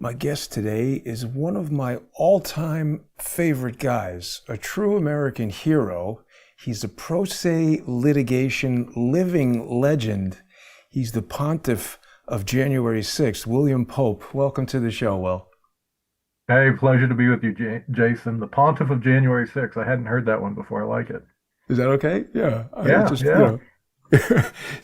My guest today is one of my all-time favorite guys, a true American hero. He's a pro se litigation living legend. He's the pontiff of January 6th, William Pope. Welcome to the show, Will. Hey, pleasure to be with you, Jason. The Pontiff of January 6th. I hadn't heard that one before. I like it. Is that okay? Yeah, I Yeah, just, yeah.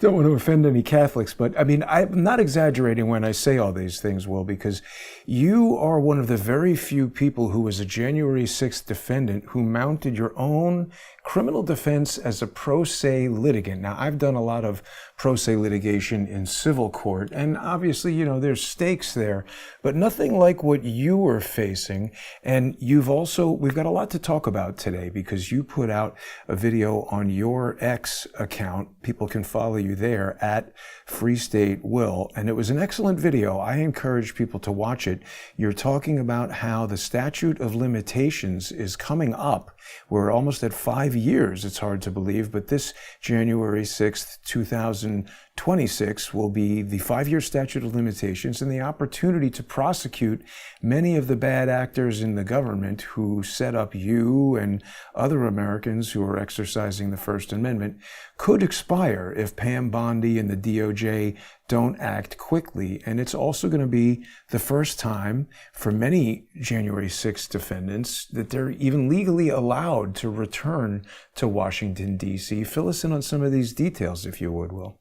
don't want to offend any Catholics, but I mean, I'm not exaggerating when I say all these things, Will, because you are one of the very few people who was a January 6th defendant who mounted your own criminal defense as a pro se litigant. Now, I've done a lot of pro se litigation in civil court, and obviously, there's stakes there, but nothing like what you were facing. And we've got a lot to talk about today because you put out a video on your X account. People can follow you there at Free State Will. And it was an excellent video. I encourage people to watch it. You're talking about how the statute of limitations is coming up. We're almost at 5 years. It's hard to believe, but this January 6th, 2026 will be the 5 year statute of limitations and the opportunity to prosecute many of the bad actors in the government who set up you and other Americans who are exercising the First Amendment could expire if Pam Bondi and the DOJ don't act quickly. And it's also going to be the first time for many January 6th defendants that they're even legally allowed to return to Washington, D.C. Fill us in on some of these details, if you would, Will.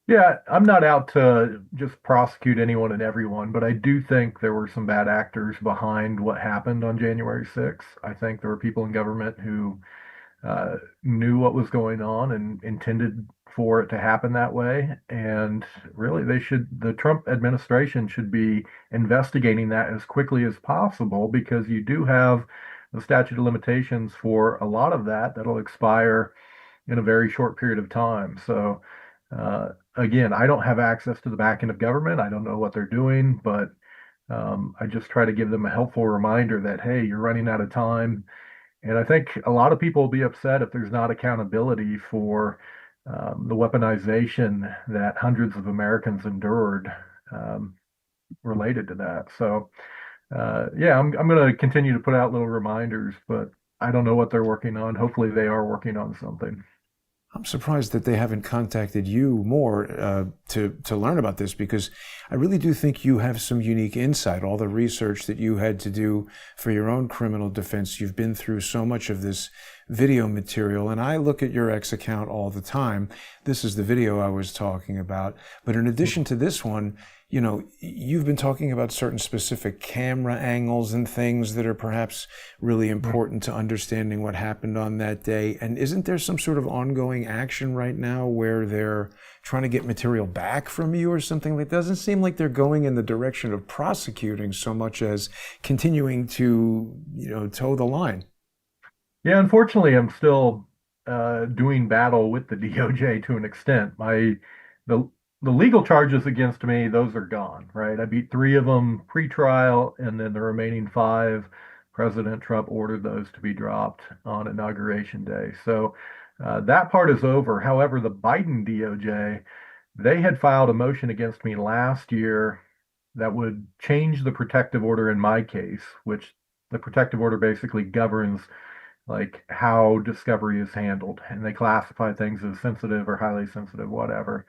Yeah, I'm not out to just prosecute anyone and everyone, but I do think there were some bad actors behind what happened on January 6th. I think there were people in government who knew what was going on and intended for it to happen that way. And really, the Trump administration should be investigating that as quickly as possible because you do have the statute of limitations for a lot of that that'll expire in a very short period of time. So, again, I don't have access to the back end of government. I don't know what they're doing, but I just try to give them a helpful reminder that, hey, you're running out of time. And I think a lot of people will be upset if there's not accountability for the weaponization that hundreds of Americans endured um, related to that. So, yeah, I'm going to continue to put out little reminders, but I don't know what they're working on. Hopefully, they are working on something. I'm surprised that they haven't contacted you more to learn about this because I really do think you have some unique insight. All the research that you had to do for your own criminal defense, you've been through so much of this video material, and I look at your X account all the time. This is the video I was talking about. But in addition to this one, you've been talking about certain specific camera angles and things that are perhaps really important to understanding what happened on that day. And isn't there some sort of ongoing action right now where they're trying to get material back from you or something? Like, it doesn't seem like they're going in the direction of prosecuting so much as continuing to, toe the line. Yeah, unfortunately, I'm still doing battle with the DOJ to an extent. The the legal charges against me, those are gone, right? I beat three of them pre-trial, and then the remaining five, President Trump ordered those to be dropped on Inauguration Day. So that part is over. However, the Biden DOJ, they had filed a motion against me last year that would change the protective order in my case, which the protective order basically governs like how discovery is handled, and they classify things as sensitive or highly sensitive, whatever.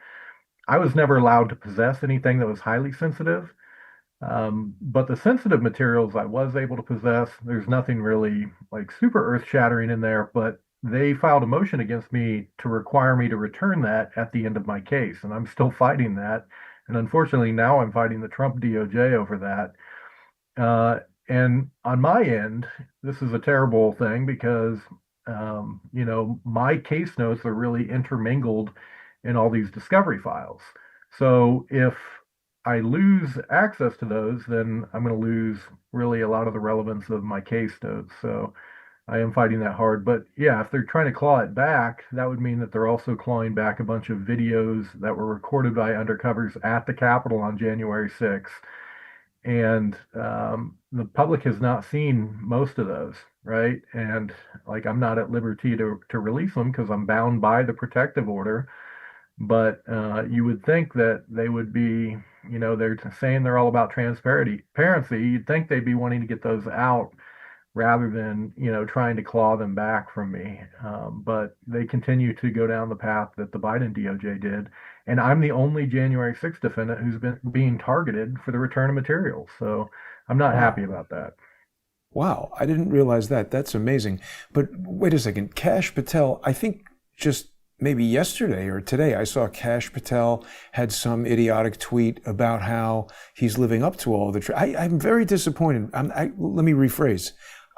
I was never allowed to possess anything that was highly sensitive, but the sensitive materials I was able to possess. There's nothing really like super earth-shattering in there, but they filed a motion against me to require me to return that at the end of my case, and I'm still fighting that. And unfortunately, now I'm fighting the Trump DOJ over that. And on my end, this is a terrible thing because, my case notes are really intermingled in all these discovery files. So if I lose access to those, then I'm going to lose really a lot of the relevance of my case notes. So I am fighting that hard. But yeah, if they're trying to claw it back, that would mean that they're also clawing back a bunch of videos that were recorded by undercovers at the Capitol on January 6th, and the public has not seen most of those, right? And like I'm not at liberty to release them because I'm bound by the protective order. But you would think that they would be, they're saying they're all about transparency. You'd think they'd be wanting to get those out rather than, trying to claw them back from me. But they continue to go down the path that the Biden DOJ did. And I'm the only January 6th defendant who's been being targeted for the return of materials. So I'm not happy Wow. about that. Wow. I didn't realize that. That's amazing. But wait a second. Cash Patel, I think just maybe yesterday or today, I saw Cash Patel had some idiotic tweet about how he's living up to all the. I'm very disappointed. Let me rephrase.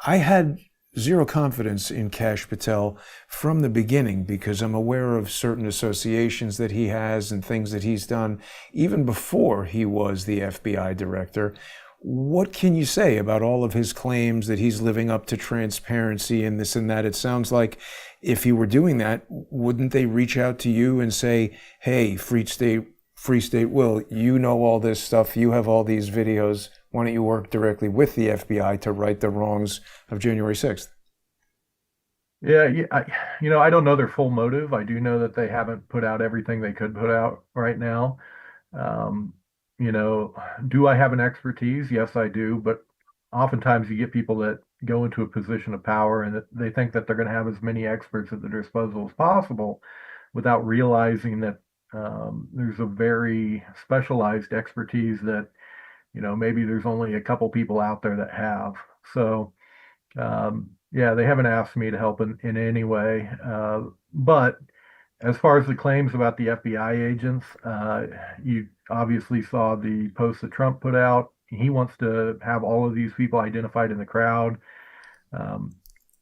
I had zero confidence in Cash Patel from the beginning because I'm aware of certain associations that he has and things that he's done even before he was the FBI director. What can you say about all of his claims that he's living up to transparency and this and that? It sounds like if he were doing that, wouldn't they reach out to you and say, hey, Free State Will, you know all this stuff, you have all these videos, why don't you work directly with the FBI to right the wrongs of January 6th? Yeah, yeah, I don't know their full motive. I do know that they haven't put out everything they could put out right now. Um, you know, do I have an expertise? Yes, I do. But oftentimes you get people that go into a position of power and that they think that they're going to have as many experts at their disposal as possible without realizing that there's a very specialized expertise that, maybe there's only a couple people out there that have. So, yeah, they haven't asked me to help in any way. But as far as the claims about the FBI agents, you obviously saw the post that Trump put out. He wants to have all of these people identified in the crowd. Um,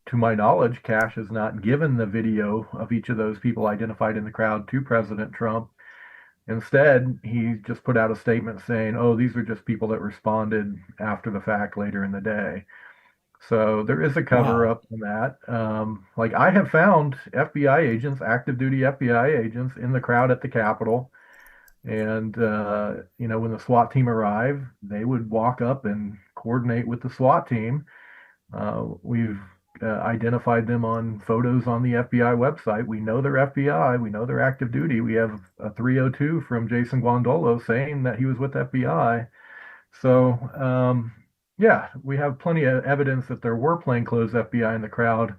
to my knowledge, Cash has not given the video of each of those people identified in the crowd to President Trump. Instead, he just put out a statement saying, oh, these are just people that responded after the fact later in the day. So there is a cover Wow. up on that. Like I have found FBI agents, active duty FBI agents in the crowd at the Capitol. And, when the SWAT team arrived, they would walk up and coordinate with the SWAT team. We've identified them on photos on the FBI website. We know they're FBI. We know they're active duty. We have a 302 from Jason Guandolo saying that he was with FBI. So, yeah, we have plenty of evidence that there were plainclothes FBI in the crowd,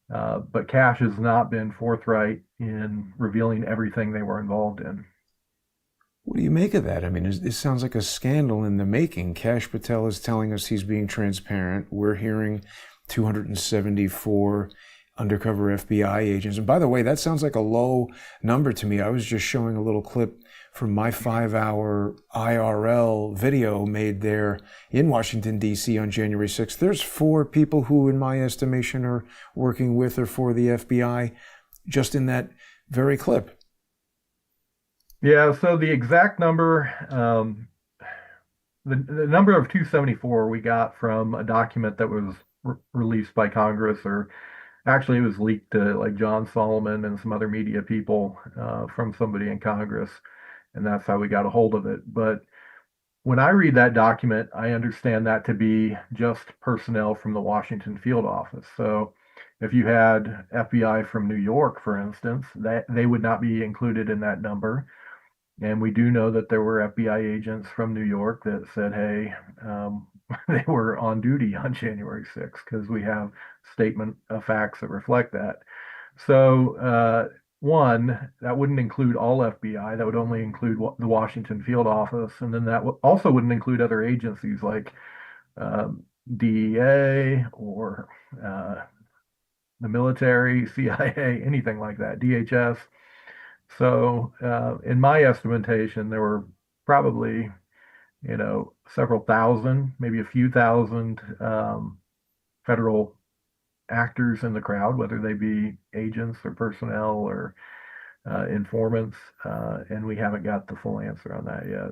but Cash has not been forthright in revealing everything they were involved in. What do you make of that? I mean, it sounds like a scandal in the making. Cash Patel is telling us he's being transparent. We're hearing 274 undercover FBI agents. And by the way, that sounds like a low number to me. I was just showing a little clip from my 5 hour IRL video made there in Washington, D.C. on January 6th. There's 4 people who, in my estimation, are working with or for the FBI just in that very clip. Yeah, so the exact number, the number of 274 we got from a document that was released by Congress, or actually it was leaked to like John Solomon and some other media people from somebody in Congress, and that's how we got a hold of it. But when I read that document, I understand that to be just personnel from the Washington field office. So if you had FBI from New York, for instance, that they would not be included in that number. And we do know that there were FBI agents from New York that said, hey, they were on duty on January 6th because we have statement of facts that reflect that. So, one, that wouldn't include all FBI. That would only include the Washington field office. And then that also wouldn't include other agencies like DEA or the military, CIA, anything like that, DHS. So, in my estimation, there were probably, several thousand, maybe a few thousand federal actors in the crowd, whether they be agents or personnel or informants, and we haven't got the full answer on that yet.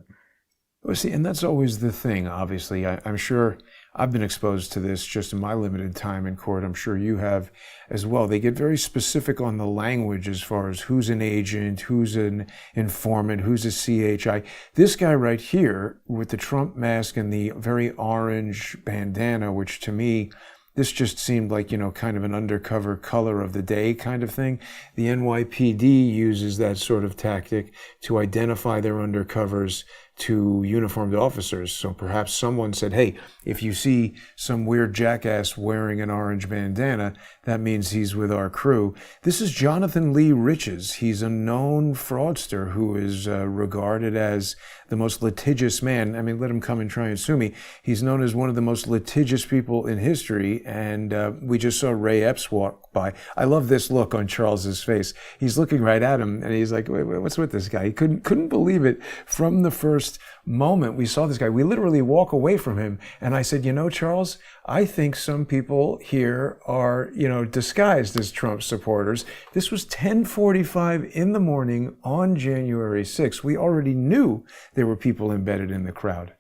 Well, see, and that's always the thing, obviously. I'm sure I've been exposed to this just in my limited time in court. I'm sure you have as well. They get very specific on the language as far as who's an agent, who's an informant, who's a CHI. This guy right here with the Trump mask and the very orange bandana, which to me this just seemed like, kind of an undercover color of the day kind of thing. The NYPD uses that sort of tactic to identify their undercovers to uniformed officers. So perhaps someone said, hey, if you see some weird jackass wearing an orange bandana, that means he's with our crew. This is Jonathan Lee Riches. He's a known fraudster who is regarded as the most litigious man. I mean, let him come and try and sue me. He's known as one of the most litigious people in history, and we just saw Ray Epps walk by. I love this look on Charles's face. He's looking right at him, and he's like, wait, what's with this guy? He couldn't believe it from the first moment we saw this guy. We literally walk away from him, and I said, Charles, I think some people here are, disguised as Trump supporters. This was 10:45 in the morning on January 6th. We already knew there were people embedded in the crowd.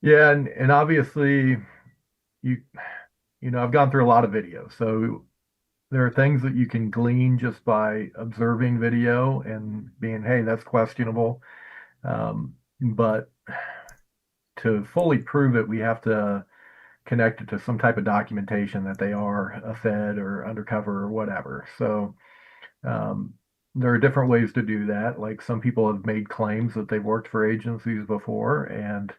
Yeah, and obviously you I've gone through a lot of videos, so there are things that you can glean just by observing video and being, hey, that's questionable. But to fully prove it, we have to connect it to some type of documentation that they are a Fed or undercover or whatever. So there are different ways to do that. Like some people have made claims that they've worked for agencies before, and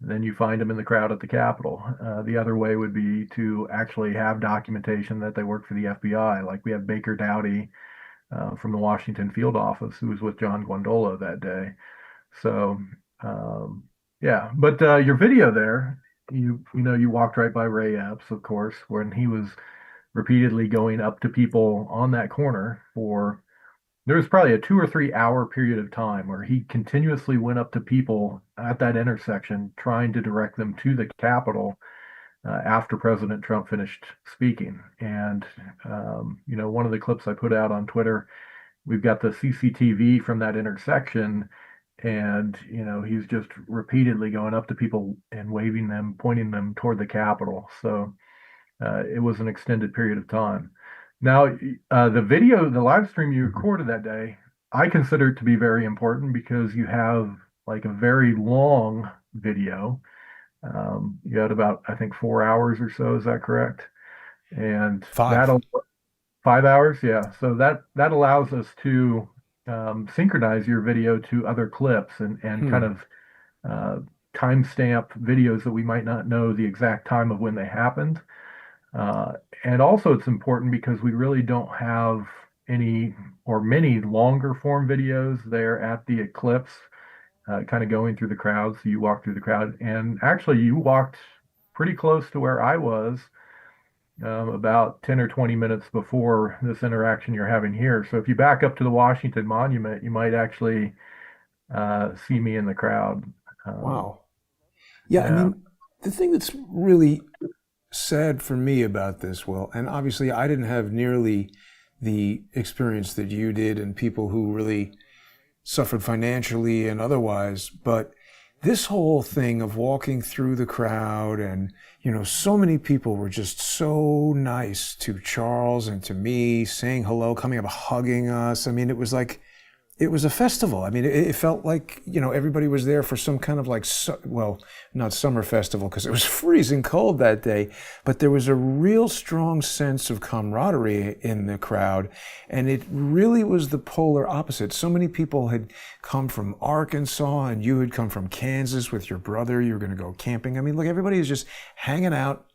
then you find them in the crowd at the Capitol. The other way would be to actually have documentation that they work for the FBI. Like we have Baker Dowdy from the Washington field office who was with John Guandolo that day. So yeah, but your video there, you walked right by Ray Epps, of course, when he was repeatedly going up to people on that corner for there was probably a 2 or 3 hour period of time where he continuously went up to people at that intersection trying to direct them to the Capitol after President Trump finished speaking. And one of the clips I put out on Twitter, we've got the CCTV from that intersection, and he's just repeatedly going up to people and waving them, pointing them toward the Capitol. So it was an extended period of time. Now, the live stream you recorded that day, I consider it to be very important because you have like a very long video. You had about, I think, 4 hours or so. Is that correct? And Five. that'll 5 hours, yeah. So that allows us to synchronize your video to other clips and kind of timestamp videos that we might not know the exact time of when they happened. And also it's important because we really don't have any or many longer form videos there at the eclipse, kind of going through the crowd. So you walk through the crowd, and actually you walked pretty close to where I was about 10 or 20 minutes before this interaction you're having here. So if you back up to the Washington Monument, you might actually see me in the crowd. Wow. Yeah, I Yeah. mean, the thing that's really sad for me about this, Will, and obviously I didn't have nearly the experience that you did and people who really suffered financially and otherwise, but this whole thing of walking through the crowd and, so many people were just so nice to Charles and to me, saying hello, coming up, hugging us. I mean, it was a festival. I mean, it felt like, everybody was there for some kind of like, well, not summer festival because it was freezing cold that day, but there was a real strong sense of camaraderie in the crowd. And it really was the polar opposite. So many people had come from Arkansas and you had come from Kansas with your brother. You were going to go camping. I mean, look, everybody is just hanging out.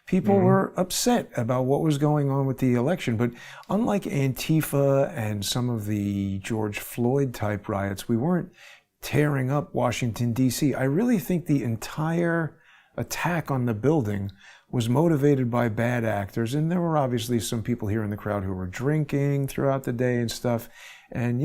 People were upset about what was going on with the election. But unlike Antifa and some of the George Floyd type riots, we weren't tearing up Washington, D.C. I really think the entire attack on the building was motivated by bad actors. And there were obviously some people here in the crowd who were drinking throughout the day and stuff. And,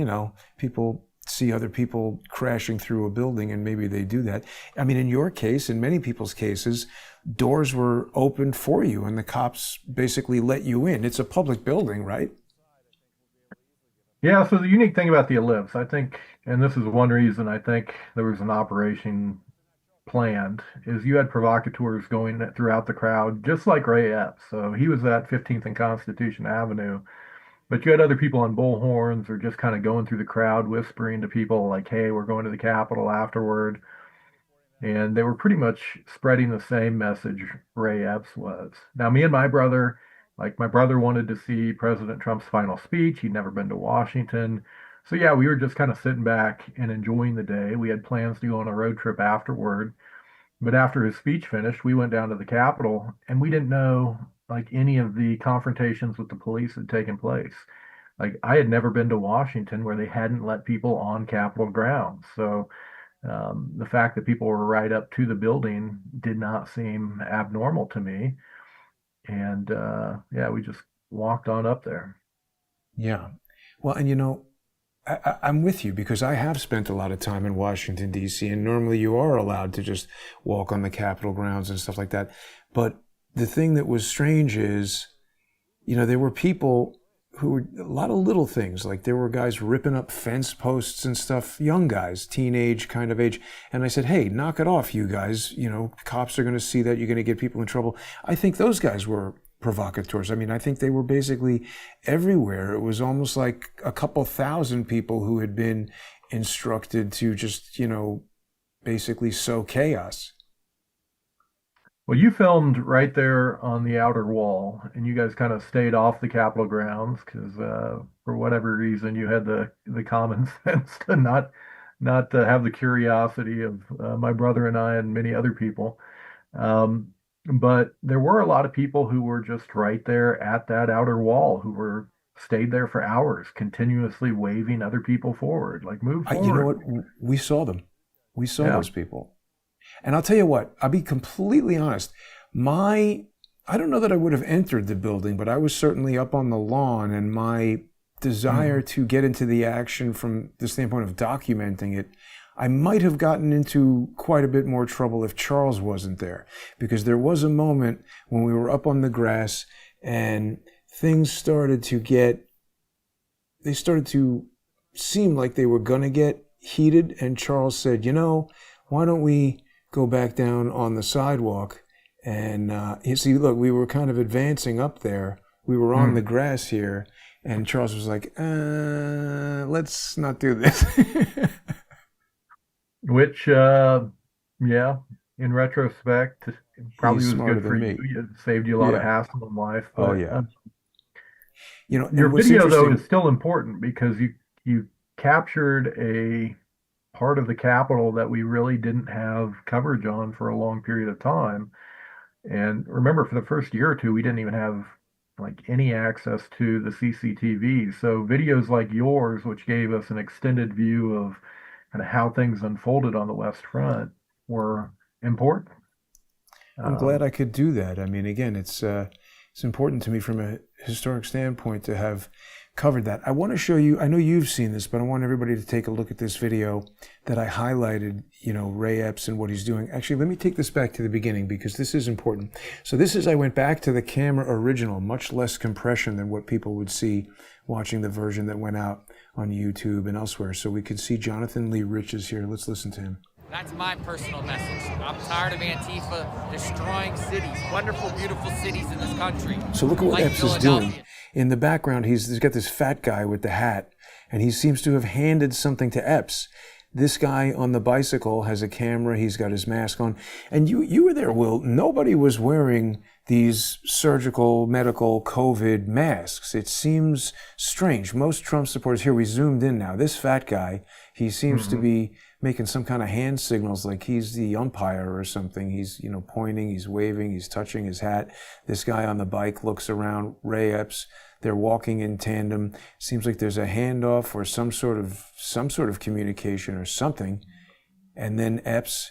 people see other people crashing through a building and maybe they do that. I mean, in your case, in many people's cases, doors were opened for you and the cops basically let you in. It's a public building, right? Yeah, so the unique thing about the ellipse, I think, and this is one reason I think there was an operation planned, is you had provocateurs going throughout the crowd, just like Ray Epps. So he was at 15th and Constitution Avenue, but you had other people on bullhorns or just kind of going through the crowd, whispering to people like, hey, we're going to the Capitol afterward. and they were pretty much spreading the same message Ray Epps was. Now, me and my brother, like my brother wanted to see President Trump's final speech. He'd never been to Washington. So yeah, we were just kind of sitting back and enjoying the day. We had plans to go on a road trip afterward. But after his speech finished, we went down to the Capitol and we didn't know like any of the confrontations with the police had taken place. Like I had never been to Washington where they hadn't let people on Capitol grounds. So the fact that people were right up to the building did not seem abnormal to me. And yeah, we just walked on up there. Yeah. Well, and I'm with you because I have spent a lot of time in Washington, D.C., and normally you are allowed to just walk on the Capitol grounds and stuff like that. But the thing that was strange is, there were people who were a lot of little things. Like there were guys ripping up fence posts and stuff, young guys, teenage kind of age. And I said, hey, knock it off, you guys. Cops are going to see that. You're going to get people in trouble. I think those guys were provocateurs. I mean, I think they were basically everywhere. It was almost like a couple thousand people who had been instructed to just, basically sow chaos. Well, you filmed right there on the outer wall, and you guys kind of stayed off the Capitol grounds because, for whatever reason, you had the common sense to not to have the curiosity of my brother and I and many other people. But there were a lot of people who were just right there at that outer wall who were stayed there for hours, continuously waving other people forward, like move forward. You know what? We saw them. We saw Yeah. those people. And I'll tell you what, I'll be completely honest. I don't know that I would have entered the building, but I was certainly up on the lawn, and my desire to get into the action from the standpoint of documenting it, I might have gotten into quite a bit more trouble if Charles wasn't there, because there was a moment when we were up on the grass and things started to seem like they were going to get heated. And Charles said, why don't we go back down on the sidewalk? And you see, look, we were kind of advancing up there. We were on the grass here. And Charles was like, let's not do this. Which, yeah, in retrospect, probably He's was smarter good for than you. me. It saved you a lot of Yeah. hassle in life. Oh, But yeah. And your what's video, though, interesting, is still important because you captured a part of the Capitol that we really didn't have coverage on for a long period of time. And remember, for the first year or two, we didn't even have like any access to the CCTV. So videos like yours, which gave us an extended view of kind of how things unfolded on the West Front, were important. I'm glad I could do that. I mean, again, it's important to me from a historic standpoint to have covered that. I want to show you, I know you've seen this, but I want everybody to take a look at this video that I highlighted, Ray Epps and what he's doing. Actually, let me take this back to the beginning because this is important. So I went back to the camera original, much less compression than what people would see watching the version that went out on YouTube and elsewhere. So we could see Jonathan Lee Riches here. Let's listen to him. That's my personal message. I'm tired of Antifa destroying cities, wonderful, beautiful cities in this country. So look at what like Epps is doing. In the background, he's got this fat guy with the hat, and he seems to have handed something to Epps. This guy on the bicycle has a camera. He's got his mask on. And you were there, Will. Nobody was wearing these surgical, medical, COVID masks. It seems strange. Most Trump supporters, here we zoomed in now. This fat guy, he seems to be making some kind of hand signals like he's the umpire or something. He's, pointing, he's waving, he's touching his hat. This guy on the bike looks around, Ray Epps. They're walking in tandem. Seems like there's a handoff or some sort of communication or something. And then Epps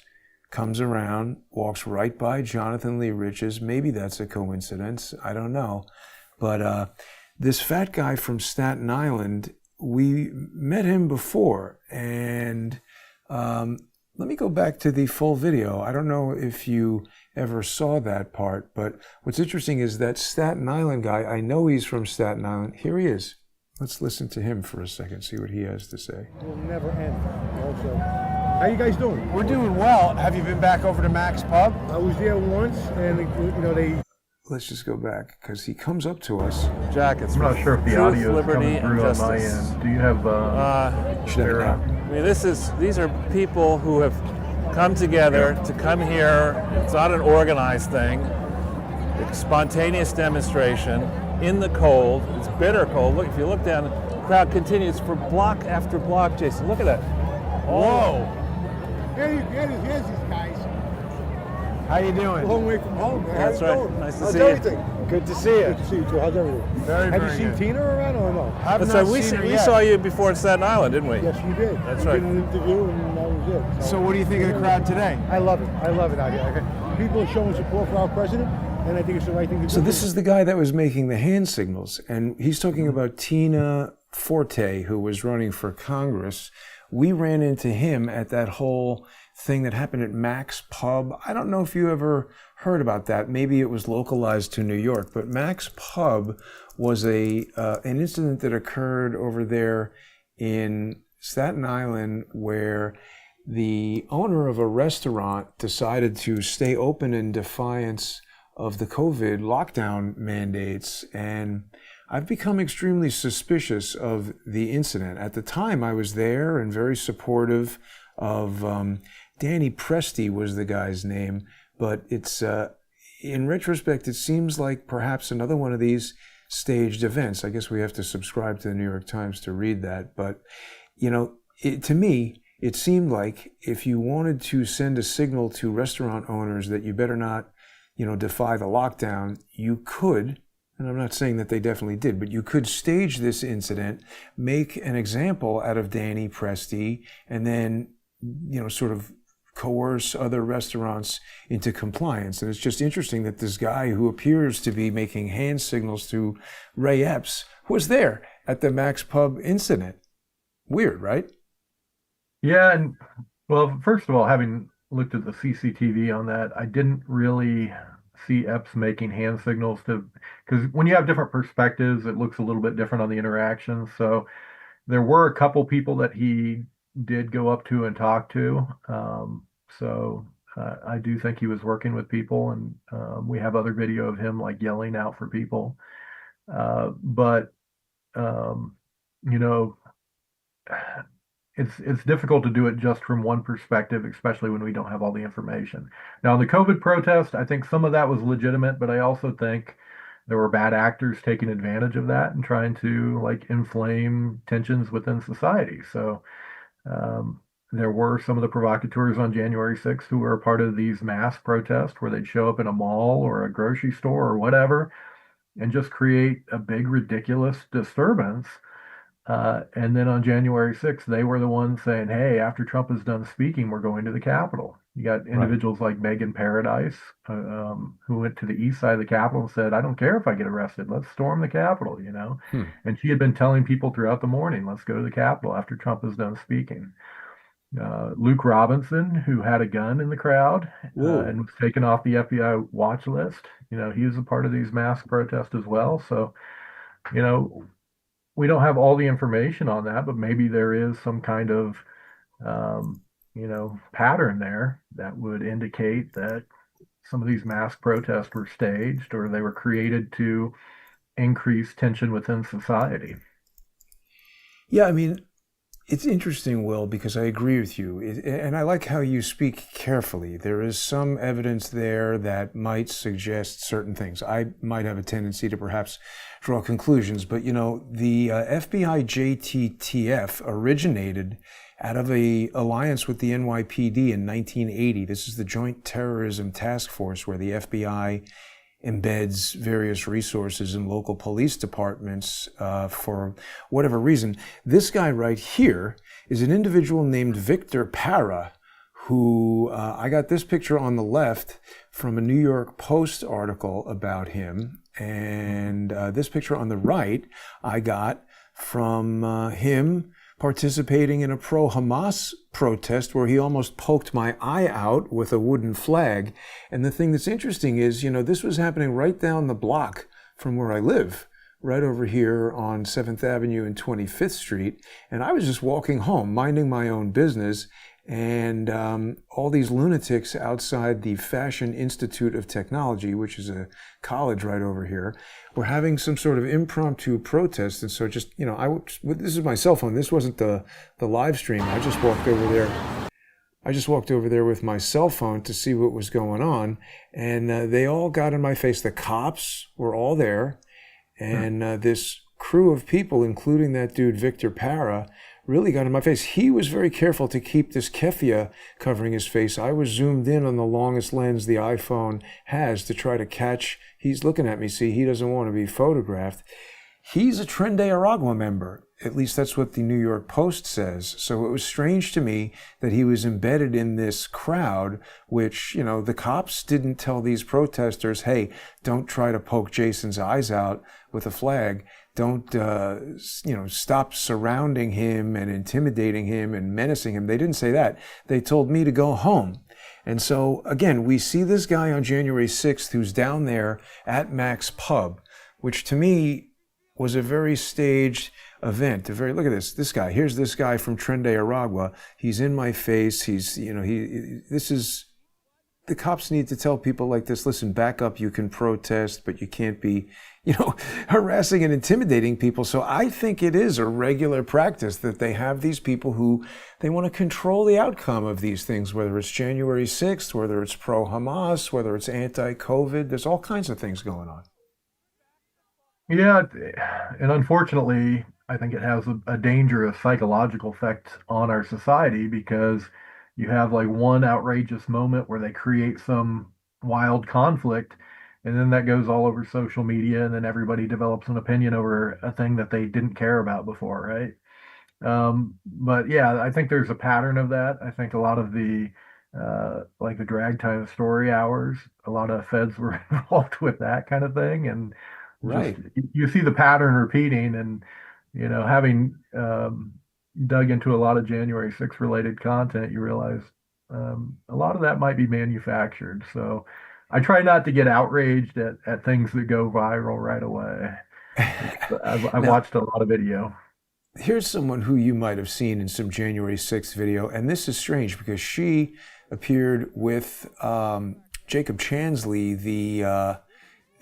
comes around, walks right by Jonathan Lee Riches. Maybe that's a coincidence. I don't know. But this fat guy from Staten Island, we met him before. And let me go back to the full video. I don't know if you ever saw that part, but what's interesting is that Staten Island guy, I know he's from Staten Island. Here he is. Let's listen to him for a second, see what he has to say. Will never end. Also, how you guys doing? We're doing well. Have you been back over to Mac's Pub? I was there once, and they. Let's just go back because he comes up to us. Jackets. I'm not sure if the Truth, audio is liberty, coming through and on my justice. end. Do you have Should have it now. I mean, these are people who have come together to come here. It's not an organized thing. It's a spontaneous demonstration in the cold. It's bitter cold. Look, if you look down, the crowd continues for block after block. Jason, look at that. Whoa. Here's these guys. How you doing? A long way from home, man. That's How you right. doing? Nice to How's see you. everything? Good to see you. Good to see you too. How's everything? Very, Have very you seen good. Tina around or no? I've That's not right. We seen her we yet. saw you before in Staten Island, didn't we? Yes, you did. That's You right. did an interview and that was it. So what do you think of the crowd today? I love it. I love it out here. People are showing support for our president, and I think it's the right thing to do. So this is the guy that was making the hand signals, and he's talking about Tina Forte, who was running for Congress. We ran into him at that whole thing that happened at Mac's Pub. I don't know if you ever heard about that. Maybe it was localized to New York, but Mac's Pub was an incident that occurred over there in Staten Island where the owner of a restaurant decided to stay open in defiance of the COVID lockdown mandates. And I've become extremely suspicious of the incident. At the time, I was there and very supportive of Danny Presti was the guy's name. But it's in retrospect, it seems like perhaps another one of these staged events. I guess we have to subscribe to the New York Times to read that. But, you know, to me, it seemed like if you wanted to send a signal to restaurant owners that you better not, you know, defy the lockdown, you could, and I'm not saying that they definitely did, but you could stage this incident, make an example out of Danny Presti, and then, you know, sort of coerce other restaurants into compliance. And it's just interesting that this guy who appears to be making hand signals to Ray Epps was there at the Mac's Pub incident. Weird, right? Yeah, and well, first of all, having looked at the CCTV on that, I didn't really see Epps making hand signals to, because when you have different perspectives, it looks a little bit different on the interaction. So there were a couple people that he did go up to and talk to. I do think he was working with people, and we have other video of him like yelling out for people. You know, it's difficult to do it just from one perspective, especially when we don't have all the information. Now, in the COVID protest, I think some of that was legitimate, but I also think there were bad actors taking advantage of that and trying to like inflame tensions within society. So there were some of the provocateurs on January 6th who were a part of these mass protests where they'd show up in a mall or a grocery store or whatever and just create a big, ridiculous disturbance. And then on January 6th, they were the ones saying, hey, after Trump is done speaking, we're going to the Capitol. You got individuals like Megan Paradise, who went to the east side of the Capitol and said, I don't care if I get arrested. Let's storm the Capitol, you know. And she had been telling people throughout the morning, let's go to the Capitol after Trump is done speaking. Luke Robinson, who had a gun in the crowd and was taken off the FBI watch list, you know, he was a part of these mass protests as well. So, you know, we don't have all the information on that, but maybe there is some kind of, you know, pattern there that would indicate that some of these mass protests were staged or they were created to increase tension within society. Yeah, I mean, it's interesting, Will, because I agree with you. And I like how you speak carefully. There is some evidence there that might suggest certain things. I might have a tendency to perhaps draw conclusions, but, you know, the FBI JTTF originated out of a alliance with the NYPD in 1980. This is the Joint Terrorism Task Force, where the FBI embeds various resources in local police departments for whatever reason. This guy right here is an individual named Victor Para, who I got this picture on the left from a New York Post article about him. And this picture on the right I got from him participating in a pro-Hamas protest where he almost poked my eye out with a wooden flag. And the thing that's interesting is, you know, this was happening right down the block from where I live, right over here on 7th Avenue and 25th Street. And I was just walking home, minding my own business. And all these lunatics outside the Fashion Institute of Technology, which is a college right over here, were having some sort of impromptu protest. And so just, you know, this is my cell phone. This wasn't the live stream. I just walked over there I just walked over there with my cell phone to see what was going on, and they all got in my face. The cops were all there, and this crew of people, including that dude Victor Para, really got in my face. He was very careful to keep this keffiyeh covering his face. I was zoomed in on the longest lens the iPhone has to try to catch. He's looking at me. See, he doesn't want to be photographed. He's a Tren de Aragua member. At least that's what the New York Post says. So it was strange to me that he was embedded in this crowd, which, you know, the cops didn't tell these protesters, hey, don't try to poke Jason's eyes out with a flag. Don't, stop surrounding him and intimidating him and menacing him. They didn't say that. They told me to go home. And so, again, we see this guy on January 6th who's down there at Mac's Pub, which to me was a very staged event. Look at this guy. Here's this guy from Tren de Aragua. He's in my face. The cops need to tell people like this, listen, back up, you can protest, but you can't be, harassing and intimidating people. So I think it is a regular practice that they have these people who they want to control the outcome of these things, whether it's January 6th, whether it's pro-Hamas, whether it's anti-COVID. There's all kinds of things going on. Yeah, and unfortunately, I think it has a dangerous psychological effect on our society because you have like one outrageous moment where they create some wild conflict, and then that goes all over social media, and then everybody develops an opinion over a thing that they didn't care about before, right? But yeah, I think there's a pattern of that. I think a lot of the like the drag time story hours, a lot of feds were involved with that kind of thing, and Right. you see the pattern repeating, and having dug into a lot of January 6th related content, you realize a lot of that might be manufactured. So I try not to get outraged at things that go viral right away. I've Now, watched a lot of video. here's someone who you might have seen in some January 6th video, and this is strange because she appeared with Jacob Chansley,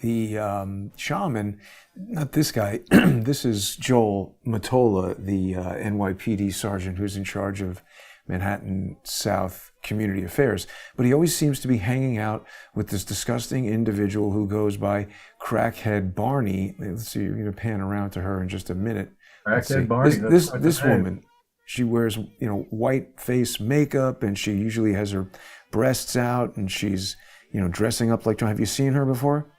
the shaman. Not this guy. This is Joel Matola, the NYPD sergeant who's in charge of Manhattan South Community Affairs. But he always seems to be hanging out with this disgusting individual who goes by Crackhead Barney. Let's see, you're going to pan around to her in just a minute. Let's see. Crackhead Barney. This woman, she wears white face makeup, and she usually has her breasts out, and she's dressing up like. Have you seen her before?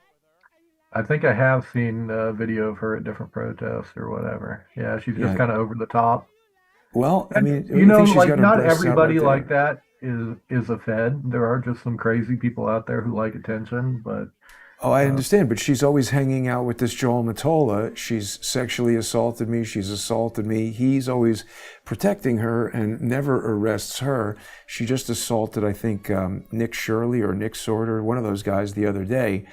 I think I have seen a video of her at different protests or whatever. Yeah, she's just kind of over the top. Well, I mean, like not everybody like that is a Fed. There are just some crazy people out there who like attention, but oh, I understand, but she's always hanging out with this Joel Matola. She's sexually assaulted me. She's assaulted me. He's always protecting her and never arrests her. She just assaulted, I think, Nick Shirley or Nick Sorter, one of those guys, the other day.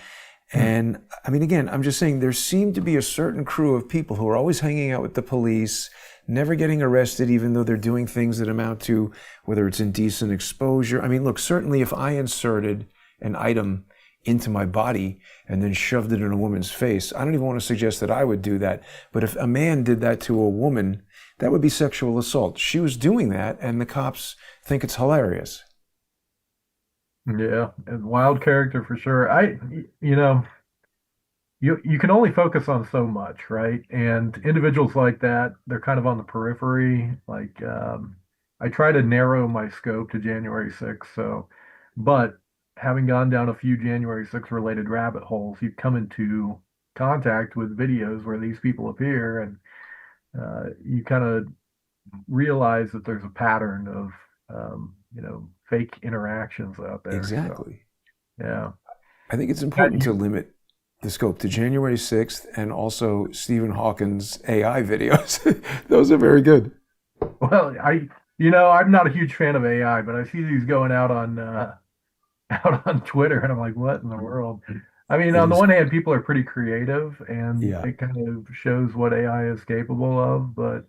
And I mean, again, I'm just saying there seemed to be a certain crew of people who are always hanging out with the police, never getting arrested, even though they're doing things that amount to whether it's indecent exposure. I mean, look, certainly if I inserted an item into my body and then shoved it in a woman's face, I don't even want to suggest that I would do that. But if a man did that to a woman, that would be sexual assault. She was doing that, and the cops think it's hilarious. yeah, and wild character for sure. You can only focus on so much, right? And individuals like that, they're kind of on the periphery. Like I try to narrow my scope to January 6th. So, but having gone down a few January 6th related rabbit holes, you come into contact with videos where these people appear, and you kind of realize that there's a pattern of fake interactions out there. Exactly. So, yeah. I think it's important to limit the scope to January 6th and also Stephen Hawking's AI videos. Those are very good. Well, I'm not a huge fan of AI, but I see these going out on Twitter, and I'm like, what in the world? I mean, on the one hand, people are pretty creative, and it kind of shows what AI is capable of, but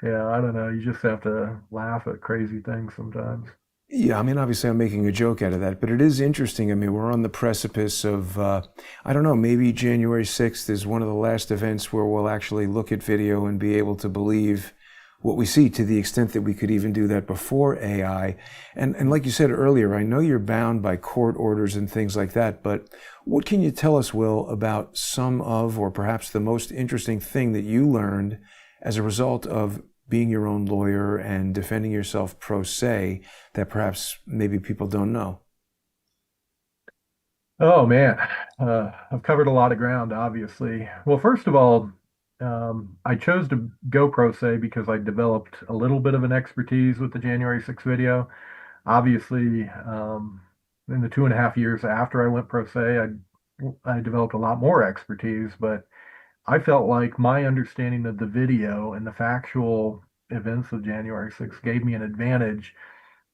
yeah, I don't know. You just have to laugh at crazy things sometimes. Yeah, I mean, obviously I'm making a joke out of that, but it is interesting. I mean, we're on the precipice of, I don't know, maybe January 6th is one of the last events where we'll actually look at video and be able to believe what we see, to the extent that we could even do that before AI. And like you said earlier, I know you're bound by court orders and things like that, but what can you tell us, Will, about some of, or perhaps the most interesting thing that you learned as a result of being your own lawyer and defending yourself pro se that perhaps maybe people don't know? Oh man, I've covered a lot of ground, obviously. Well, first of all, I chose to go pro se because I developed a little bit of an expertise with the January 6th video. Obviously, in the 2.5 years after I went pro se, I developed a lot more expertise, but I felt like my understanding of the video and the factual events of January 6th gave me an advantage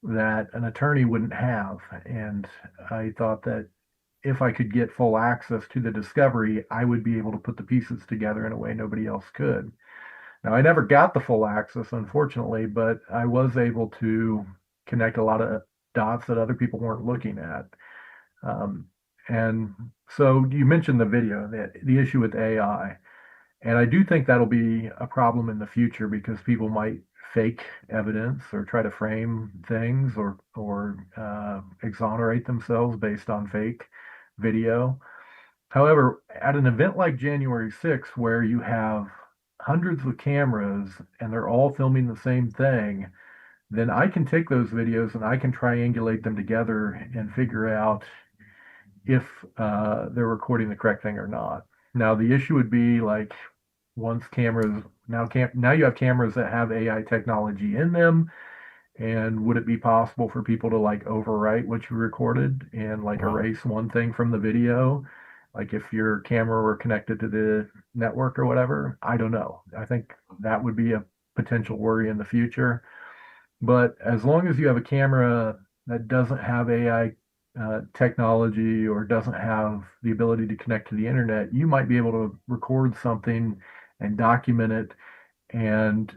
that an attorney wouldn't have. And I thought that if I could get full access to the discovery, I would be able to put the pieces together in a way nobody else could. Now, I never got the full access, unfortunately, but I was able to connect a lot of dots that other people weren't looking at. And so you mentioned the video, the issue with AI. And I do think that'll be a problem in the future because people might fake evidence or try to frame things or exonerate themselves based on fake video. However, at an event like January 6th, where you have hundreds of cameras and they're all filming the same thing, then I can take those videos and I can triangulate them together and figure out if they're recording the correct thing or not. Now, the issue would be like once cameras, now you have cameras that have AI technology in them. And would it be possible for people to like overwrite what you recorded and like erase one thing from the video? Like if your camera were connected to the network or whatever? I don't know. I think that would be a potential worry in the future. But as long as you have a camera that doesn't have AI technology or doesn't have the ability to connect to the internet, you might be able to record something and document it. And,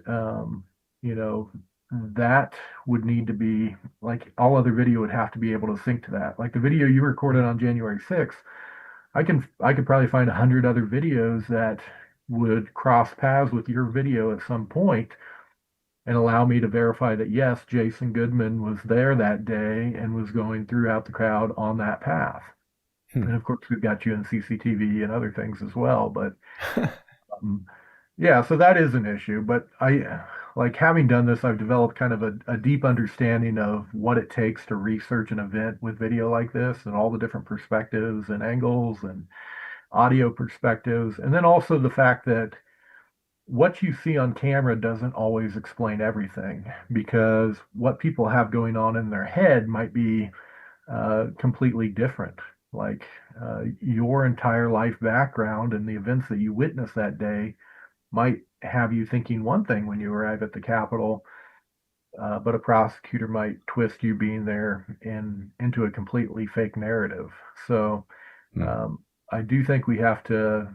that would need to be like all other video would have to be able to sync to that. Like the video you recorded on January 6th, I could probably find 100 other videos that would cross paths with your video at some point and allow me to verify that yes, Jason Goodman was there that day and was going throughout the crowd on that path. And of course, we've got you in CCTV and other things as well. But yeah, so that is an issue. But like having done this, I've developed kind of a deep understanding of what it takes to research an event with video like this and all the different perspectives and angles and audio perspectives. And then also the fact that what you see on camera doesn't always explain everything because what people have going on in their head might be completely different. Like your entire life background and the events that you witnessed that day might have you thinking one thing when you arrive at the Capitol, but a prosecutor might twist you being there into a completely fake narrative. So I do think we have to,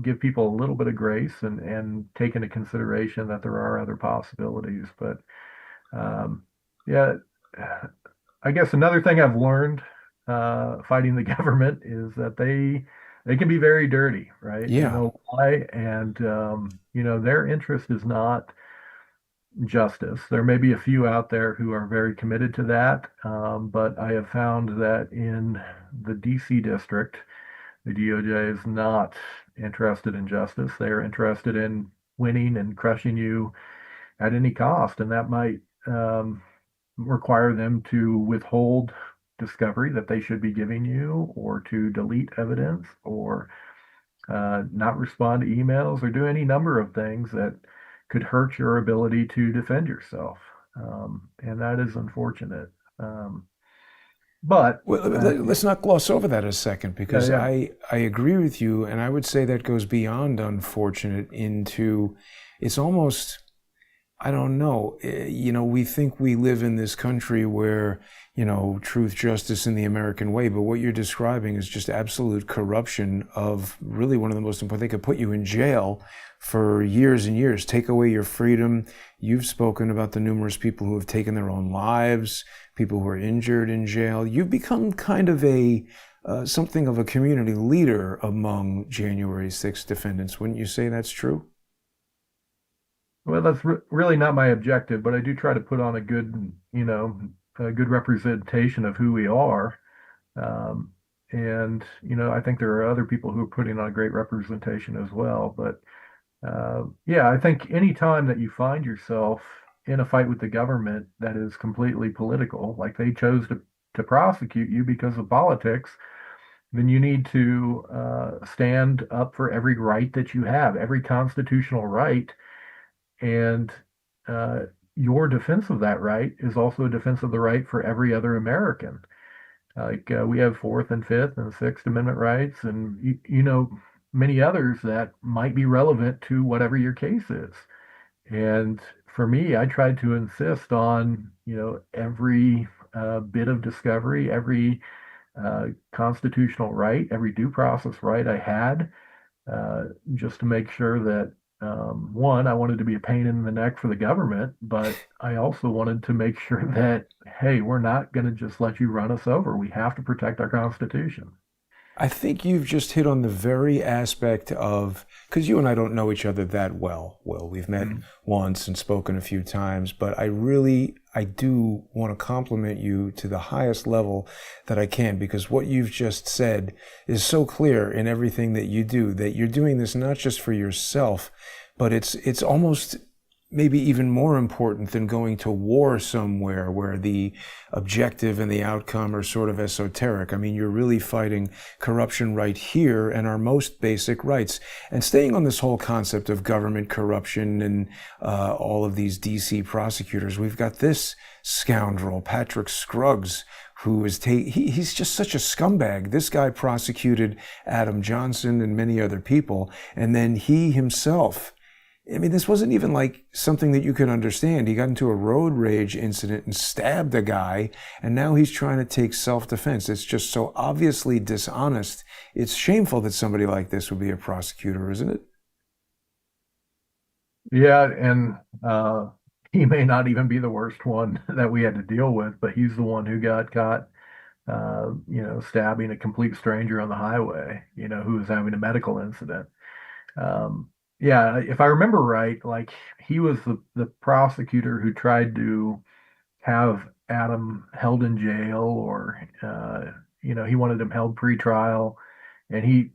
give people a little bit of grace and take into consideration that there are other possibilities. But yeah, I guess another thing I've learned fighting the government is that they can be very dirty, right? Yeah. You know why? And their interest is not justice. There may be a few out there who are very committed to that, but I have found that in the DC district, the DOJ is not interested in justice. They're interested in winning and crushing you at any cost, and that might require them to withhold discovery that they should be giving you, or to delete evidence, or not respond to emails, or do any number of things that could hurt your ability to defend yourself. And that is unfortunate. But well, let's not gloss over that a second, because I agree with you, and I would say that goes beyond unfortunate into, it's almost, I don't know, we think we live in this country where, truth, justice, and the American way, but what you're describing is just absolute corruption of really one of the most important. They could put you in jail for years and years, take away your freedom. You've spoken about the numerous people who have taken their own lives, people who are injured in jail. You've become kind of something of a community leader among January 6th defendants. Wouldn't you say that's true? Well, that's really not my objective, but I do try to put on a good representation of who we are. Um, and, I think there are other people who are putting on a great representation as well. But yeah, I think any time that you find yourself in a fight with the government that is completely political, like they chose to prosecute you because of politics, then you need to stand up for every right that you have, every constitutional right. And uh, your defense of that right is also a defense of the right for every other American. Like we have Fourth and Fifth and Sixth Amendment rights, and many others that might be relevant to whatever your case is. And for me, I tried to insist on every bit of discovery, every constitutional right, every due process right I had, just to make sure that one, I wanted to be a pain in the neck for the government, but I also wanted to make sure that, hey, we're not going to just let you run us over. We have to protect our Constitution. I think you've just hit on the very aspect of, because you and I don't know each other that well. Well, we've met once and spoken a few times, but I do want to compliment you to the highest level that I can, because what you've just said is so clear in everything that you do, that you're doing this not just for yourself, but it's almost maybe even more important than going to war somewhere where the objective and the outcome are sort of esoteric. I mean, you're really fighting corruption right here and our most basic rights. And staying on this whole concept of government corruption and all of these DC prosecutors, we've got this scoundrel, Patrick Scruggs, who is he's just such a scumbag. This guy prosecuted Adam Johnson and many other people, and then he himself, I mean, this wasn't even like something that you could understand. He got into a road rage incident and stabbed a guy, and now he's trying to take self-defense. It's just so obviously dishonest. It's shameful that somebody like this would be a prosecutor, isn't it? Yeah, and he may not even be the worst one that we had to deal with, but he's the one who got caught, stabbing a complete stranger on the highway, who was having a medical incident. Um, yeah, if I remember right, like he was the prosecutor who tried to have Adam held in jail, or he wanted him held pre-trial, and he,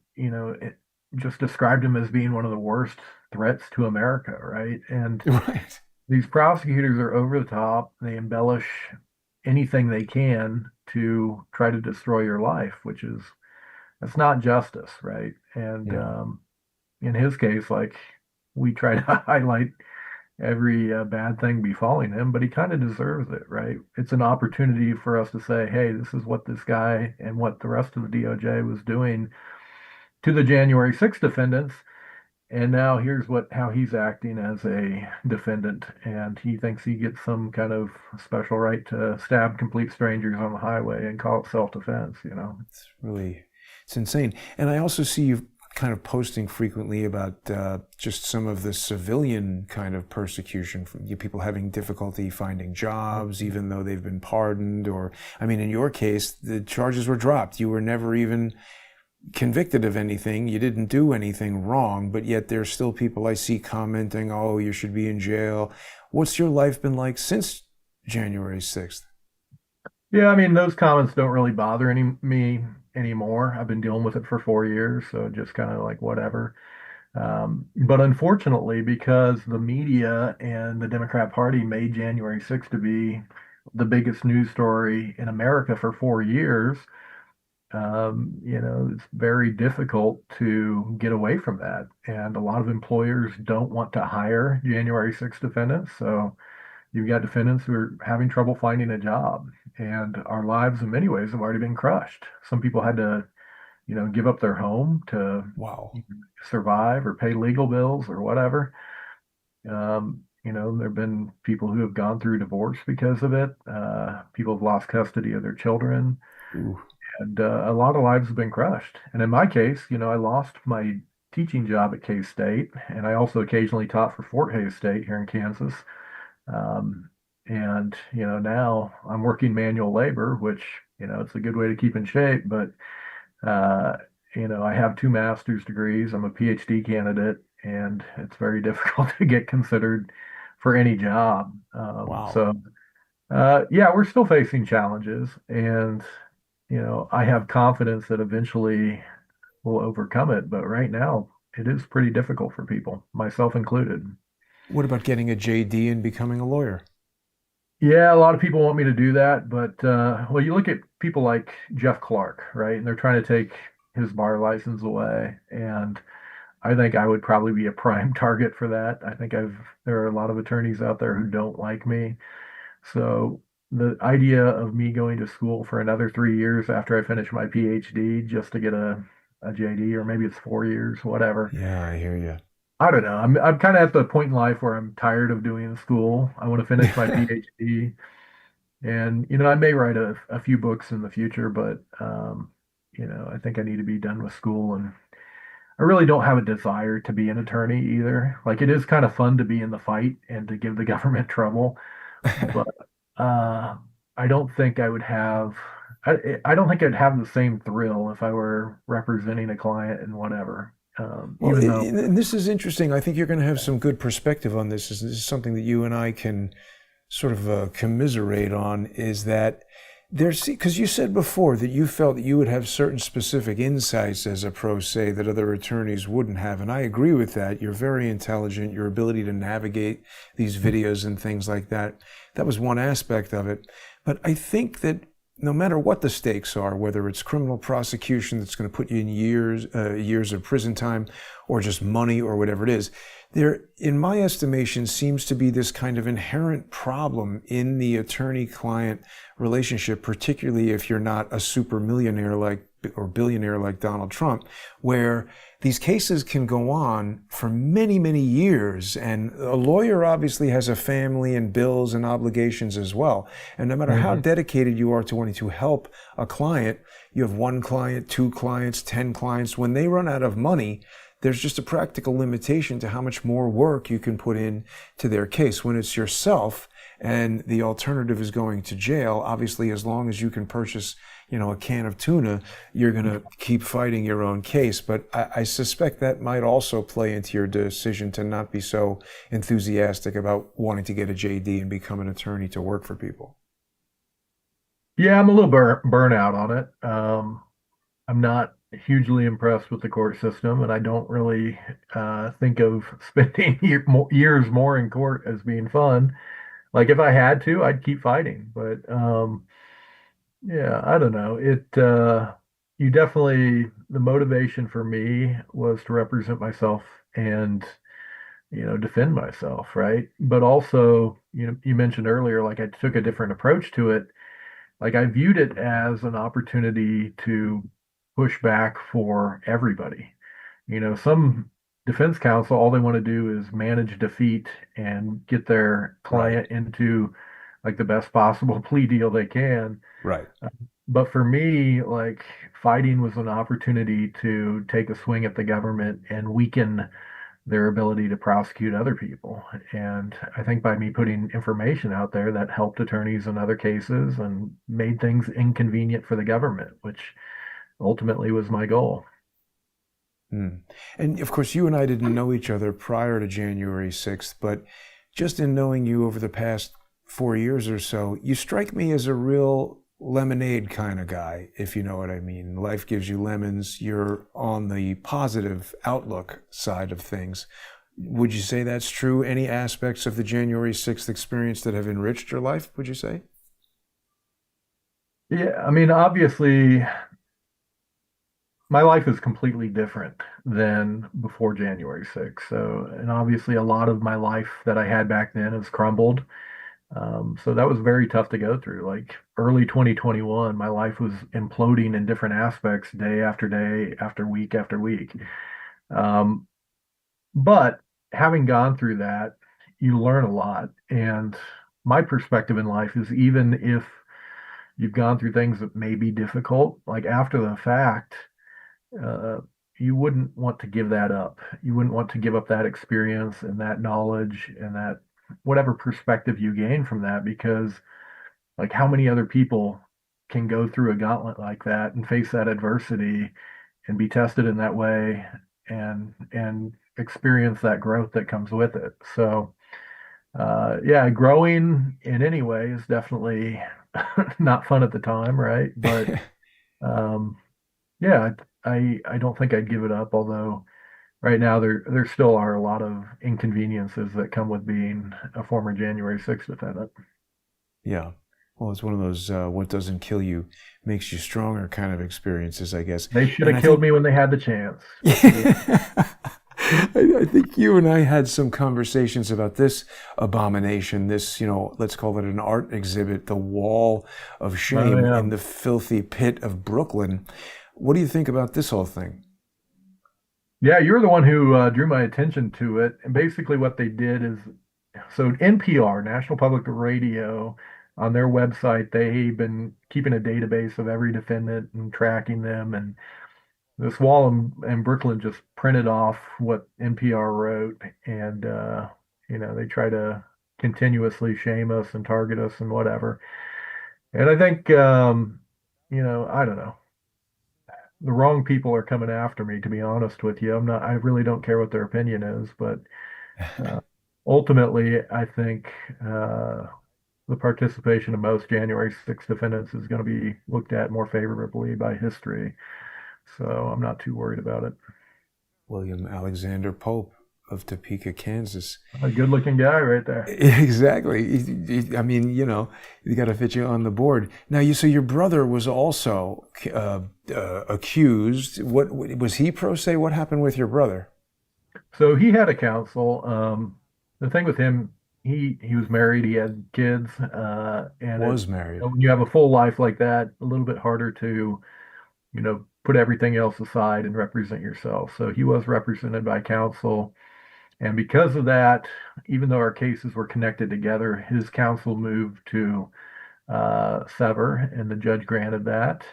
just described him as being one of the worst threats to America, right? And Right. these prosecutors are over the top. They embellish anything they can to try to destroy your life, that's not justice, right? And Yeah. in his case, like we try to highlight every bad thing befalling him, but he kind of deserves it, right? It's an opportunity for us to say, hey, this is what this guy and what the rest of the DOJ was doing to the January 6th defendants. And now here's how he's acting as a defendant, and he thinks he gets some kind of special right to stab complete strangers on the highway and call it self-defense. It's insane. And I also see you kind of posting frequently about just some of the civilian kind of persecution from people having difficulty finding jobs, even though they've been pardoned. Or, I mean, in your case, the charges were dropped. You were never even convicted of anything. You didn't do anything wrong, but yet there's still people I see commenting, oh, you should be in jail. What's your life been like since January 6th? Yeah, I mean, those comments don't really bother me anymore. I've been dealing with it for 4 years, so just kind of like whatever. But unfortunately, because the media and the Democrat Party made January 6th to be the biggest news story in America for 4 years, it's very difficult to get away from that. And a lot of employers don't want to hire January 6th defendants. So you've got defendants who are having trouble finding a job. And our lives, in many ways, have already been crushed. Some people had to, give up their home to Wow. survive or pay legal bills or whatever. There have been people who have gone through divorce because of it. People have lost custody of their children. Ooh. And a lot of lives have been crushed. And in my case, I lost my teaching job at K-State, and I also occasionally taught for Fort Hays State here in Kansas. And, now I'm working manual labor, which, it's a good way to keep in shape. But, I have two master's degrees. I'm a PhD candidate, and it's very difficult to get considered for any job. Wow. Yeah, we're still facing challenges, and I have confidence that eventually we'll overcome it. But right now, it is pretty difficult for people, myself included. What about getting a JD and becoming a lawyer? Yeah, a lot of people want me to do that, but well, you look at people like Jeff Clark, right? And they're trying to take his bar license away, and I think I would probably be a prime target for that. I think there are a lot of attorneys out there who don't like me. So the idea of me going to school for another 3 years after I finish my PhD just to get a JD, or maybe it's 4 years, whatever. Yeah, I hear you. I don't know. I'm kind of at the point in life where I'm tired of doing school. I want to finish my PhD, and I may write a few books in the future, but I think I need to be done with school, and I really don't have a desire to be an attorney either. Like, it is kind of fun to be in the fight and to give the government trouble, but uh, I don't think I would have. I don't think I'd have the same thrill if I were representing a client and whatever. Well, Even though, and this is interesting. I think you're going to have some good perspective on this. This is something that you and I can sort of commiserate on, is that because you said before that you felt that you would have certain specific insights as a pro se that other attorneys wouldn't have. And I agree with that. You're very intelligent. Your ability to navigate these videos and things like that, that was one aspect of it. But I think that no matter what the stakes are, whether it's criminal prosecution that's going to put you in years of prison time, or just money, or whatever it is, there, in my estimation, seems to be this kind of inherent problem in the attorney-client relationship, particularly if you're not a super millionaire or billionaire like Donald Trump, where these cases can go on for many, many years. And a lawyer obviously has a family and bills and obligations as well. And no matter how dedicated you are to wanting to help a client, you have one client, two clients, 10 clients. When they run out of money, there's just a practical limitation to how much more work you can put in to their case. When it's yourself and the alternative is going to jail, obviously, as long as you can purchase a can of tuna, you're going to keep fighting your own case. But I suspect that might also play into your decision to not be so enthusiastic about wanting to get a JD and become an attorney to work for people. yeah, I'm a little burnout on it. I'm not hugely impressed with the court system, and I don't really think of spending years more in court as being fun. Like, if I had to, I'd keep fighting. But yeah, I don't know. You definitely, the motivation for me was to represent myself and, defend myself, right? But also, you mentioned earlier, like, I took a different approach to it. Like, I viewed it as an opportunity to push back for everybody. Some defense counsel, all they want to do is manage defeat and get their Right. client into like the best possible plea deal they can. Right. But for me, like, fighting was an opportunity to take a swing at the government and weaken their ability to prosecute other people. And I think by me putting information out there, that helped attorneys in other cases and made things inconvenient for the government, which ultimately was my goal. Mm. And of course, you and I didn't know each other prior to January 6th, but just in knowing you over the past 4 years or so, you strike me as a real lemonade kind of guy, if you know what I mean. Life gives you lemons. You're on the positive outlook side of things. Would you say that's true? Any aspects of the January 6th experience that have enriched your life, would you say? Yeah, I mean, obviously, my life is completely different than before January 6th. So, and obviously, a lot of my life that I had back then has crumbled. So that was very tough to go through. Like, early 2021, my life was imploding in different aspects, day after day, after week after week. Um, but having gone through that, you learn a lot. And my perspective in life is, even if you've gone through things that may be difficult, like, after the fact, uh, you wouldn't want to give that up. You wouldn't want to give up that experience and that knowledge and that whatever perspective you gain from that, because, like, how many other people can go through a gauntlet like that and face that adversity and be tested in that way and experience that growth that comes with it. So yeah, growing in any way is definitely not fun at the time, right? But um, yeah, I don't think I'd give it up, although right now there still are a lot of inconveniences that come with being a former January 6th defendant. Yeah. Well, it's one of those what doesn't kill you makes you stronger kind of experiences, I guess. They should And have I killed think me when they had the chance. I think you and I had some conversations about this abomination, this, let's call it an art exhibit, the wall of Oh, shame yeah. in the filthy pit of Brooklyn. What do you think about this whole thing? Yeah, you're the one who drew my attention to it. And basically, what they did is so NPR, National Public Radio, on their website, they've been keeping a database of every defendant and tracking them. And this wall in Brooklyn just printed off what NPR wrote. And, they try to continuously shame us and target us and whatever. And I think, I don't know. The wrong people are coming after me, to be honest with you. I really don't care what their opinion is, but uh, ultimately, I think the participation of most January 6th defendants is going to be looked at more favorably by history. So I'm not too worried about it. William Alexander Pope of Topeka, Kansas. A good looking guy right there. Exactly. I mean, you got to fit you on the board. Now, so your brother was also accused. What was he pro se? What happened with your brother? So he had a counsel. The thing with him, he was married, he had kids, and Was married. when you have a full life like that, a little bit harder to, put everything else aside and represent yourself. So he was represented by counsel. And because of that, even though our cases were connected together, his counsel moved to sever, and the judge granted that,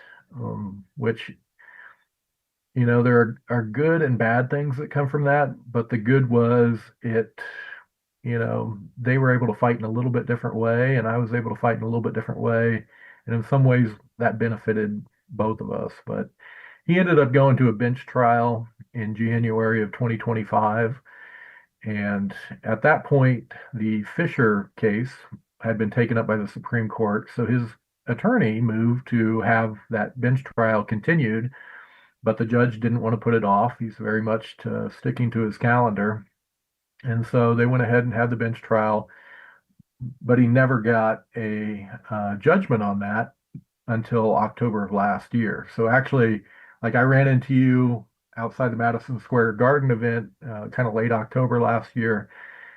which, there are good and bad things that come from that. But the good was they were able to fight in a little bit different way, and I was able to fight in a little bit different way. And in some ways, that benefited both of us. But he ended up going to a bench trial in January of 2025. And at that point, the Fisher case had been taken up by the Supreme Court. So his attorney moved to have that bench trial continued, but the judge didn't want to put it off. He's very much sticking to his calendar. And so they went ahead and had the bench trial, but he never got a judgment on that until October of last year. So actually, like I ran into you outside the Madison Square Garden event, kind of late October last year.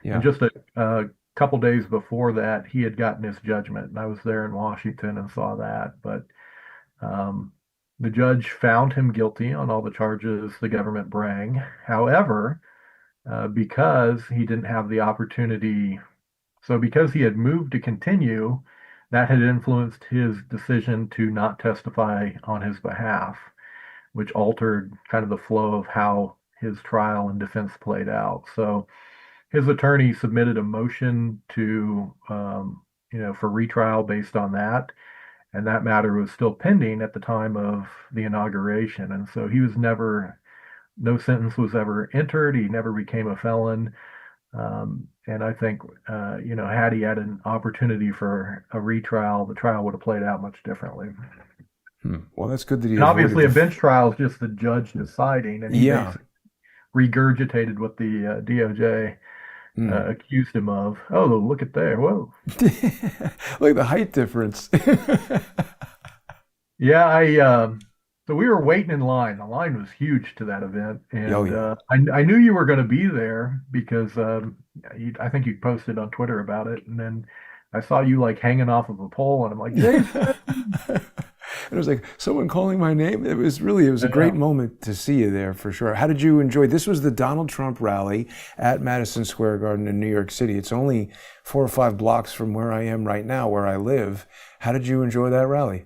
And Yeah. just a couple days before that, he had gotten his judgment. And I was there in Washington and saw that. But the judge found him guilty on all the charges the government bring. However, because he didn't have the opportunity, so because he had moved to continue, that had influenced his decision to not testify on his behalf, which altered kind of the flow of how his trial and defense played out. So his attorney submitted a motion to, for retrial based on that. And that matter was still pending at the time of the inauguration. And so no sentence was ever entered. He never became a felon. And I think, had he had an opportunity for a retrial, the trial would have played out much differently. Well, that's good that he And obviously, a avoided bench trial is just the judge deciding, and he Yeah. basically regurgitated what the DOJ accused him of. Oh, look at there! Whoa! Look at the height difference. Yeah, so we were waiting in line. The line was huge to that event, and Oh, yeah. I knew you were going to be there because I think you posted on Twitter about it, and then I saw you like hanging off of a pole, and I'm like, Jason. It was like someone calling my name. It was a great moment to see you there for sure. How did you enjoy? This was the Donald Trump rally at Madison Square Garden in New York City. It's only 4 or 5 blocks from where I am right now, where I live. How did you enjoy that rally?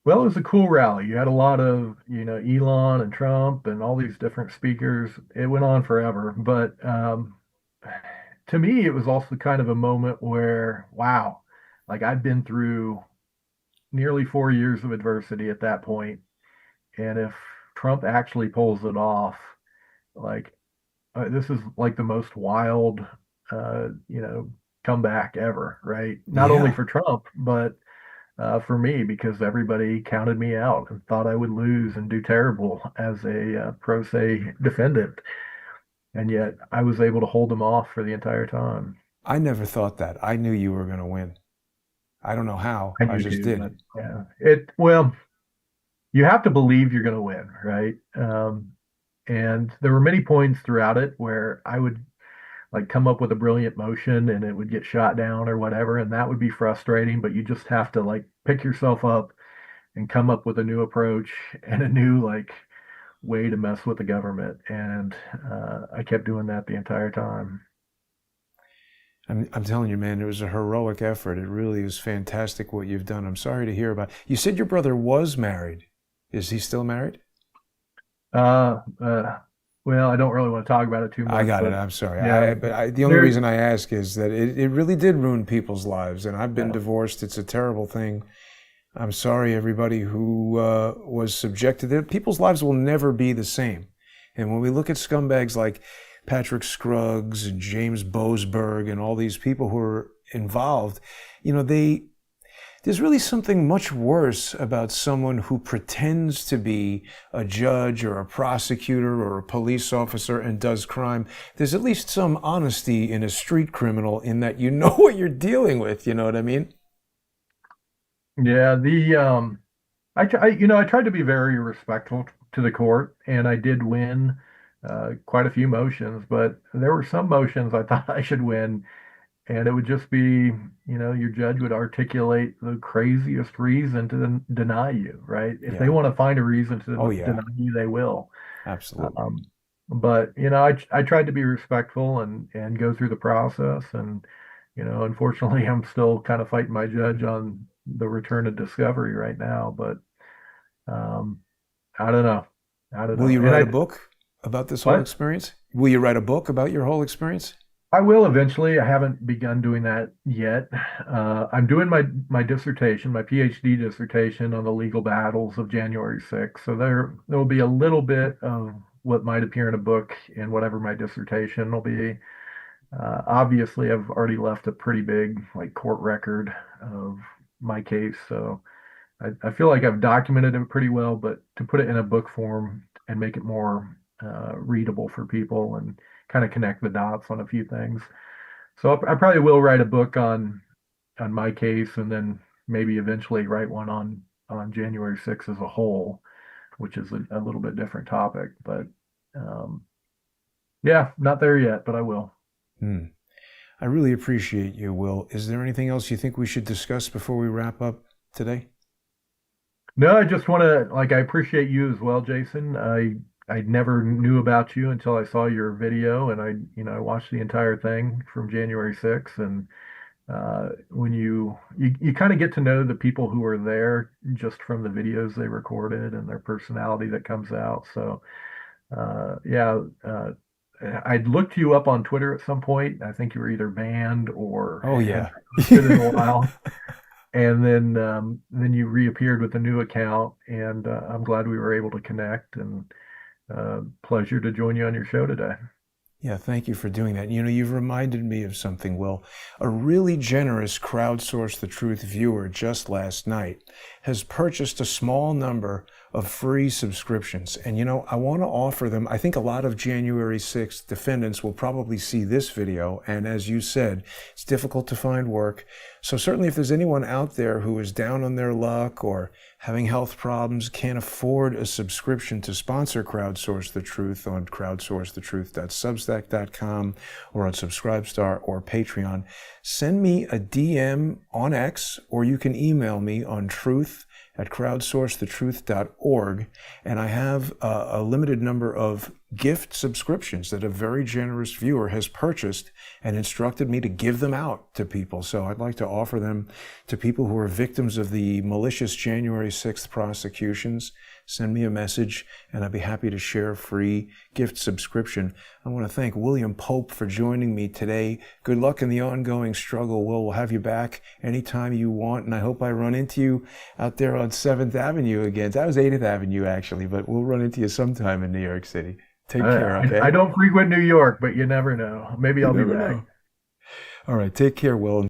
Well, it was a cool rally. You had a lot of, Elon and Trump and all these different speakers. It went on forever. But to me, it was also kind of a moment where, wow, like I've been through nearly 4 years of adversity at that point. And if Trump actually pulls it off, like, this is like the most wild, comeback ever, right? Not only Yeah. for Trump, but for me, because everybody counted me out and thought I would lose and do terrible as a pro se defendant. And yet I was able to hold them off for the entire time. I never thought that. I knew you were going to win. I don't know how. I I do just too, but did. yeah, well, you have to believe you're going to win, right? And there were many points throughout it where I would like come up with a brilliant motion and it would get shot down or whatever, and that would be frustrating, but you just have to like pick yourself up and come up with a new approach and a new like way to mess with the government. And I kept doing that the entire time. I'm telling you, man, it was a heroic effort. It really is fantastic what you've done. I'm sorry to hear about. You said your brother was married. Is he still married? Uh, uh, well, I don't really want to talk about it too I much, got it. but I'm sorry. yeah, The only there, reason I ask is that it really did ruin people's lives. And I've been yeah, divorced. It's a terrible thing. I'm sorry, everybody who was subjected to it. People's lives will never be the same. And when we look at scumbags like Patrick Scruggs and James Boasberg and all these people who are involved, there's really something much worse about someone who pretends to be a judge or a prosecutor or a police officer and does crime. There's at least some honesty in a street criminal in that you know what you're dealing with. You know what I mean? yeah. I tried to be very respectful to the court, and I did win quite a few motions, but there were some motions I thought I should win, and it would just be, your judge would articulate the craziest reason to deny you, right? If they Yeah. want to find a reason Oh, to yeah. deny you, they will. Absolutely. But I tried to be respectful and go through the process, and unfortunately, I'm still kind of fighting my judge on the return of discovery right now. But um, I don't know, I don't Will know. you And write a book about this whole what experience? Will you write a book about your whole experience? I will eventually. I haven't begun doing that yet. I'm doing my dissertation, my PhD dissertation on the legal battles of January 6th. So there will be a little bit of what might appear in a book in whatever my dissertation will be. Obviously, I've already left a pretty big like court record of my case, so I feel like I've documented it pretty well. But to put it in a book form and make it more readable for people and kind of connect the dots on a few things, so I probably will write a book on my case, and then maybe eventually write one on January 6th as a whole, which is a little bit different topic. But um, yeah, not there yet, but I will. Hmm. I really appreciate you, Will. Is there anything else you think we should discuss before we wrap up today? No, I just want to like I appreciate you as well, Jason. I never knew about you until I saw your video, and I watched the entire thing from January 6th. And when you kind of get to know the people who are there just from the videos they recorded and their personality that comes out. So yeah, I'd looked you up on Twitter at some point. I think you were either banned or Oh, hadn't yeah. posted in a while. And then you reappeared with a new account, and I'm glad we were able to connect. And pleasure to join you on your show today. Yeah, thank you for doing that. You've reminded me of something, Will. A really generous Crowdsource the Truth viewer just last night has purchased a small number of free subscriptions. And, I want to offer them. I think a lot of January 6th defendants will probably see this video. And as you said, it's difficult to find work. So certainly if there's anyone out there who is down on their luck or having health problems, can't afford a subscription to sponsor Crowdsource the Truth on crowdsourcethetruth.substack.com or on Subscribestar or Patreon, send me a DM on X, or you can email me on truth@crowdsourcethetruth.org. And I have a limited number of gift subscriptions that a very generous viewer has purchased and instructed me to give them out to people. So I'd like to offer them to people who are victims of the malicious January 6th prosecutions. Send me a message and I'd be happy to share a free gift subscription. I want to thank William Pope for joining me today. Good luck in the ongoing struggle, Will. We'll have you back anytime you want, and I hope I run into you out there on 7th Avenue again. That was 8th Avenue, actually, but we'll run into you sometime in New York City. Take care, okay? I don't frequent New York, but you never know. Maybe I'll be Never back. know. All right, take care, Will.